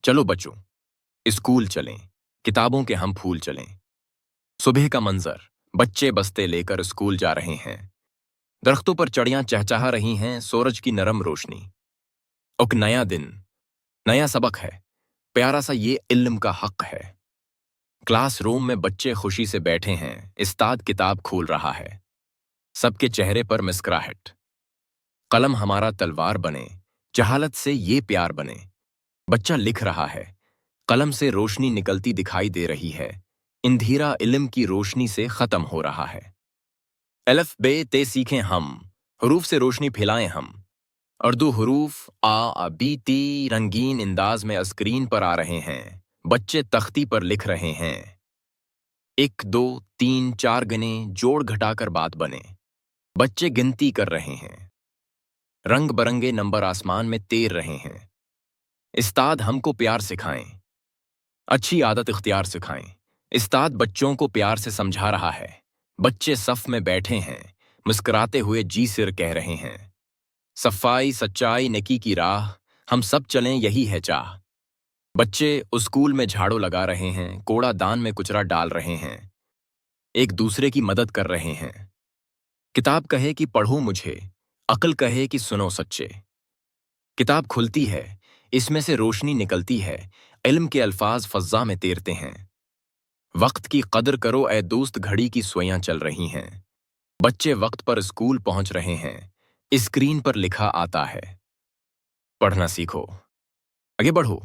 चलो बच्चों, स्कूल चलें, किताबों के हम फूल चलें। सुबह का मंजर, बच्चे बस्ते लेकर स्कूल जा रहे हैं। दरख्तों पर चिड़ियां चहचहा रही हैं, सूरज की नरम रोशनी। एक नया दिन, नया सबक है, प्यारा सा ये इल्म का हक है। क्लास रूम में बच्चे खुशी से बैठे हैं, उस्ताद किताब खोल रहा है। सबके चेहरे पर मुस्कुराहट। कलम हमारा तलवार बने, जहालत से ये प्यार बने। बच्चा लिख रहा है, कलम से रोशनी निकलती दिखाई दे रही है। इंधीरा इल्म की रोशनी से खत्म हो रहा है। अलफ बे ते सीखें हम, हरूफ से रोशनी फैलाएं हम। उर्दू हरूफ आ बी ती रंगीन अंदाज में स्क्रीन पर आ रहे हैं। बच्चे तख्ती पर लिख रहे हैं। 1 2 3 4 गिने, जोड़ घटाकर बात बने। बच्चे गिनती कर रहे हैं। रंग बरंगे नंबर आसमान में तैर रहे हैं। उस्ताद हमको प्यार सिखाएं, अच्छी आदत इख्तियार सिखाएं। उस्ताद बच्चों को प्यार से समझा रहा है। बच्चे सफ में बैठे हैं, मुस्कुराते हुए जी सिर कह रहे हैं। सफाई सच्चाई नेकी की राह, हम सब चलें यही है चाह। बच्चे स्कूल में झाड़ू लगा रहे हैं, कूड़ा दान में कुचरा डाल रहे हैं। एक दूसरे की मदद कर रहे हैं। किताब कहे कि पढ़ो मुझे, अक्ल कहे कि सुनो सच्चे। किताब खुलती है, इसमें से रोशनी निकलती है। इल्म के अल्फाज फज़्ज़ा में तैरते हैं। वक्त की कदर करो ए दोस्त, घड़ी की सुइयां चल रही हैं। बच्चे वक्त पर स्कूल पहुंच रहे हैं। स्क्रीन पर लिखा आता है, पढ़ना सीखो, आगे बढ़ो।